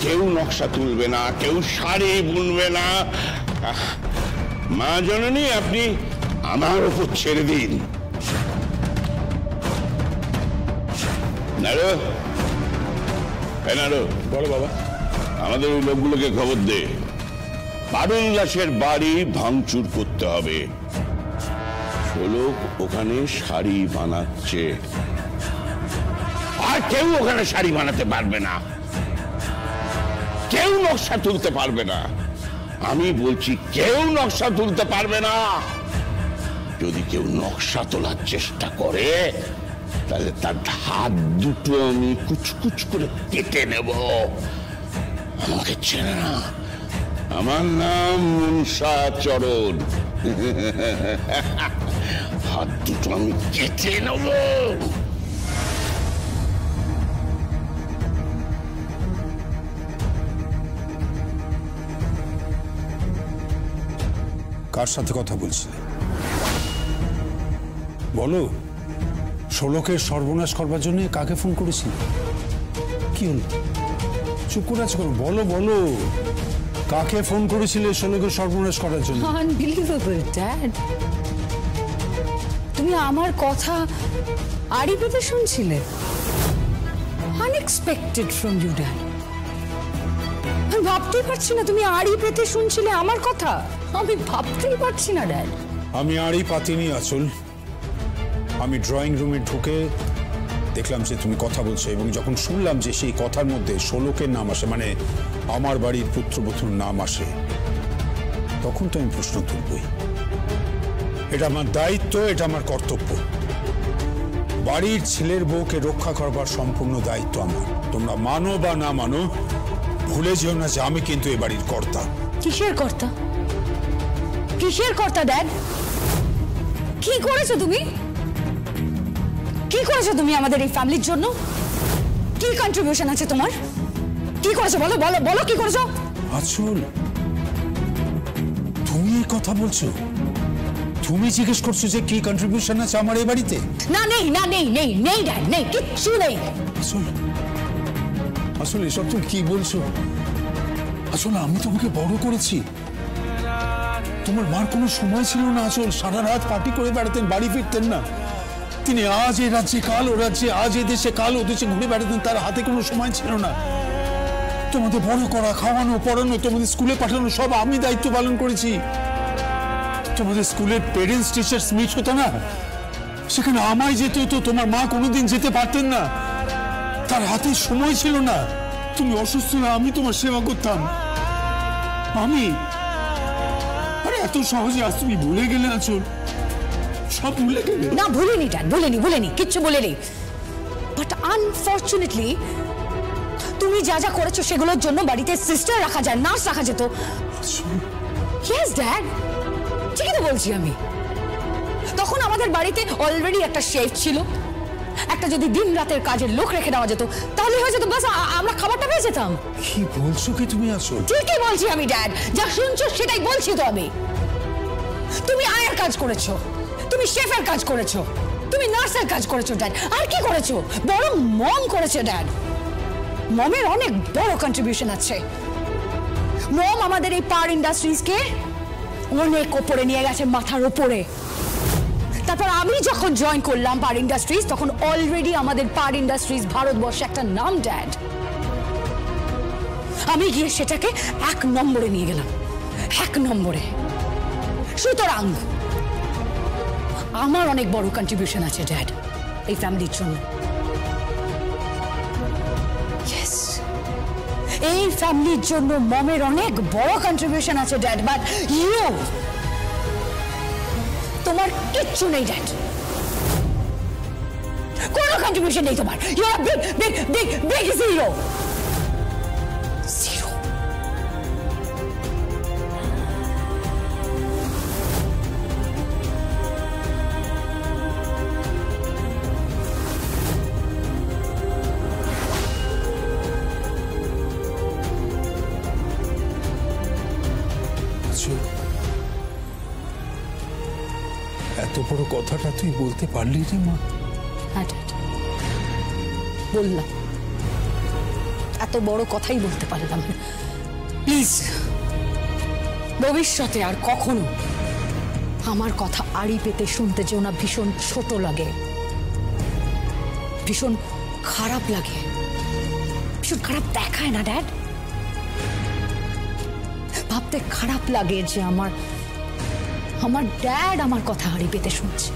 কেউ নকশা তুলবে না, কেউ শাড়ি বুনবে না। মা জননী, আপনি আমার উপর ছেড়ে দিন। নাড়ো, বলো বাবা। আমাদের ওই লোকগুলোকে খবর দে, পারুল দাসের বাড়ি ভাঙচুর করতে হবে। লোক ওখানে শাড়ি বানাচ্ছে, আর কেউ ওখানে শাড়ি বানাতে পারবে না, কেউ নকশা তুলতে পারবে না। আমি বলছি কেউ নকশা তুলতে পারবে না। যদি কেউ নকশা তোলার চেষ্টা করে তাহলে তার হাত দুটো আমি কুচকুচ করে কেটে নেব। আমাকে চেনে না, আমার নাম মনসা চরণ। হাত দুটো আমি কেটে নেব। কার সাথে কথা বলছিলে বলো? ষোলকের সর্বনাশ করবার জন্য কাকে ফোন করেছিল? কি হলো? চুপ করে আছো কেন? বলো বলো, কাকে ফোন করেছিলে ষোলকের সর্বনাশ করার জন্য? আনবিলিভেবল ড্যাড, তুমি আমার কথা আড়ি পেতে শুনছিলে? Unexpected from you dad. আমি ভাবতেই পারছি না তুমি আড়ি পেতে শুনছিলে আমার কথা। আমি ভাবতেই পারছি না ড্যাড। আমি আড়ি পাতিনি আচল। আমি ড্রয়িং রুমে ঢুকে দেখলাম যে তুমি কথা বলছো, এবং যখন শুনলাম যে সেই কথার মধ্যে ষোলকের নাম আসে, মানে আমার বাড়ির পুত্রবধূর নাম আসে, তখন তো আমি প্রশ্ন তুলবই। এটা আমার দায়িত্ব, এটা আমার কর্তব্য। বাড়ির ছেলের বউকে রক্ষা করবার সম্পূর্ণ দায়িত্ব আমার। তোমরা মানো বা না মানো, ভুলে যেও না যে আমি কিন্তু এ বাড়ির কর্তা। কিসের কর্তা? কিসের কর্তা ড্যাড? কি করেছো তুমি? কি করেছো তুমি আমাদের এই ফ্যামিলির জন্য? কি কন্ট্রিবিউশন আছে তোমার? কি করেছো বলো বলো বলো, কি করেছো? আচল, তুমি এই কথা বলছো? তুমি জিজ্ঞেস করছো যে কি কন্ট্রিবিউশন আছে আমার এই বাড়িতে? না নেই, না নেই, নেই নেই ড্যাড, নেই, কিচ্ছু নেই। আসলে এসব তুমি কি বলছো? আসলে আমি তোমাকে বড় করেছি। তোমার মার কোনো সময় ছিল না আচল, সারা রাত পার্টি করে বেড়াতেন, বাড়ি ফিরতেন না। তিনি আজ এ রাজ্যে কাল ও রাজ্যে, আজ এ দেশে কাল ও দেশে ঘুরে বেড়াতেন, তার হাতে কোনো সময় ছিল না। তোমাদের বড় করা, খাওয়ানো, পড়ানো, তোমাদের স্কুলে পাঠানো সব আমি দায়িত্ব পালন করেছি। তোমাদের স্কুলের পেরেন্টস টিচার্স মিট হতো না, সেখানে আমায় যেতে হতো, তোমার মা কোনোদিন যেতে পারতেন না, তার হাতে সময় ছিল না। তুমি অসুস্থ না, আমি তোমার সেবা করতাম। আমি আরে এত সহজে আজ তুমি ভুলে গেলে আচল? সব ভুলে গেলে? না ভুলিনি ড্যাড, ভুলিনি, কিচ্ছু বলিনি। বাট আনফরচুনেটলি তুমি যা যা করেছো সেগুলোর জন্য বাড়িতে সিস্টার রাখা যায়, নার্স রাখা যেত। ইয়েস ড্যাড, ঠিকই তো বলছি আমি। তখন আমাদের বাড়িতে অলরেডি একটা শেফ ছিল, একটা যদি দিন রাতের কাজের লোক রেখে দেওয়া যেত তাহলে হয়ে যেত, বাস আমরা খাবারটা পেয়ে যেতাম। কি বলছো কি তুমি আচল? ঠিকই বলছি আমি ড্যাড, যা শুনছো সেটাই বলছি তো আমি। তুমি আয়ের কাজ করেছো, তুমি শেফের কাজ করেছো, তুমি নার্সের কাজ করেছো ড্যাড। আর কি করেছো? বরং মম করেছে ড্যাড। মমের অনেক বড় কন্ট্রিবিউশন আছে। মম আমাদের এই পার ইন্ডাস্ট্রিজকে অনেক ওপরে নিয়ে গেছে, মাথার ওপরে। তারপর আমি যখন জয়েন করলাম পার ইন্ডাস্ট্রিজ, তখন অলরেডি আমাদের পার ইন্ডাস্ট্রিজ ভারতবর্ষে একটা নাম ড্যাড। আমি গিয়ে সেটাকে 1 নম্বরে নিয়ে গেলাম, 1 নম্বরে। সুতরাং আমার অনেক বড় কন্ট্রিবিউশন আছে ড্যাড এই ফ্যামিলির জন্য। এই ফ্যামিলির জন্য মমের অনেক বড় কন্ট্রিবিউশন আছে ড্যাড। বাট ইউ, তোমার কিচ্ছু নেই ড্যাড, কোনো কন্ট্রিবিউশন নেই তোমার। You are big big big big zero. Zero. এত বড় কথাটা তুই বলতে পারলি রে মা? হ্যাঁ ড্যাড, বললাম। এত বড় কথাই বলতে পারলাম না। প্লিজ ভবিষ্যতে আর কখনো আমার কথা আড়ি পেতে শুনতে যেও না। ভীষণ ছোট লাগে, ভীষণ খারাপ লাগে, ভীষণ খারাপ দেখায় না ড্যাড? ভাবতে খারাপ লাগে যে আমার ড্যাড আমার কথা আড়ি পেতে শুনছে।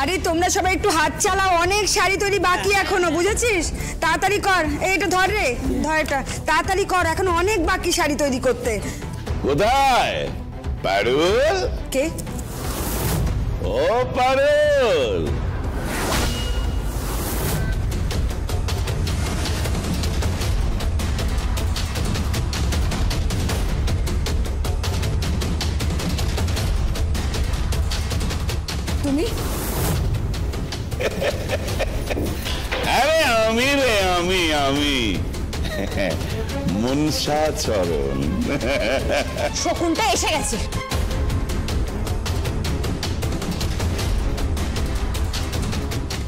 আরে তোমরা সবাই একটু হাত চালাও, অনেক শাড়ি তৈরি বাকি এখনো, বুঝেছিস? তাড়াতাড়ি কর। এইটা ধর রে, ধর এটা, তাড়াতাড়ি কর, এখনো অনেক বাকি শাড়ি তৈরি করতে। কোথায় পারুল? কে? ও পারুল, তুমি? আরে আমি রে, আমি মনসা চরণ। শকুনটা এসে গেছে।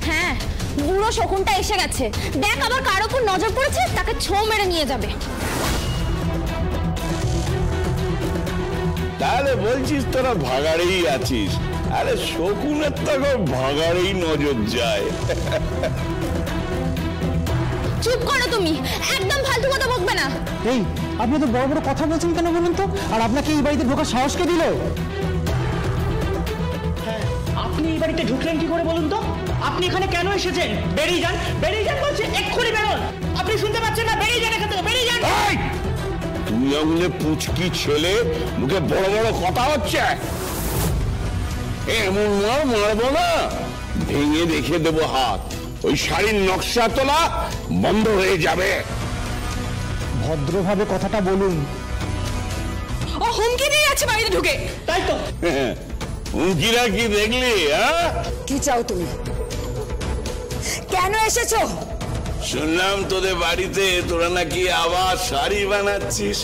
হ্যাঁ, বুড়ো শকুনটা এসে গেছে। দেখ আবার কার উপর নজর পড়েছে, তাকে ছো মেরে নিয়ে যাবে। তাহলে বলছিস তোরা ভাগাড়েই আছিস? আরে শকুনের তো ভাগাড়েই নজর যায়। চুপ করো তুমি, একদম ফালতু কথা বকবে না। এই আপনি তো বড় বড় কথা বলছেন কেন বলুন তো? আর আপনাকে এই বাড়িতে ঢোকার সাহস কে দিল? হ্যাঁ, আপনি এই বাড়িতে ঢুকলেন কি করে বলুন তো? আপনি এখানে কেন এসেছেন? বেরিয়ে যান, বেরিয়ে যান বলছে, এক্ষুনি বেরোন। আপনি শুনতে পাচ্ছেন না? বেরিয়ে যান এখান থেকে, বেরিয়ে যান। তুই আঙুলে পুচকি ছেলে, মুখে বড় বড় কথা হচ্ছে। এমন মারবো না, ভেঙে রেখে দেবো হাত। ওই শাড়ির নকশা তোলা বন্ধ হয়ে যাবে। ভদ্রভাবে কথাটা বলুন। ও হুমকি দিয়ে যাচ্ছে বাড়িতে ঢুকে। তাই তো। উকিরা কি দেখলি? কি চাও তুমি? কেন এসেছো? শুনলাম তোদের বাড়িতে তোরা নাকি আবার শাড়ি বানাচ্ছিস।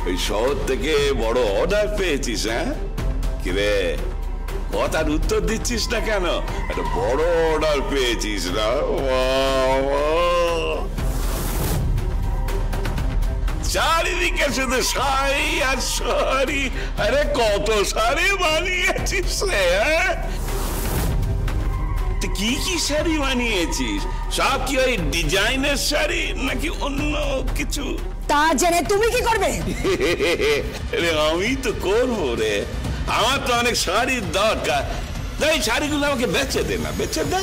ওই শহর থেকে বড় অর্ডার পেয়েছিস? হ্যাঁ কিরে, কথার উত্তর দিচ্ছিস না কেন? একটা বড় অর্ডার পেয়েছিস না? চারিদিকে শুধু শাড়ি আর শাড়ি। আরে কত শাড়ি বানিয়েছিস রে? কি কি শাড়ি বানিয়েছিস? সব কি ওই ডিজাইনের শাড়ি নাকি অন্য কিছু? তা জেনে তুমি কি করবে? আমি তো করবো রে, আমার তো অনেক শাড়ির দরকার। তাই শাড়িগুলো আমাকে বেচে দে না, বেচে দে।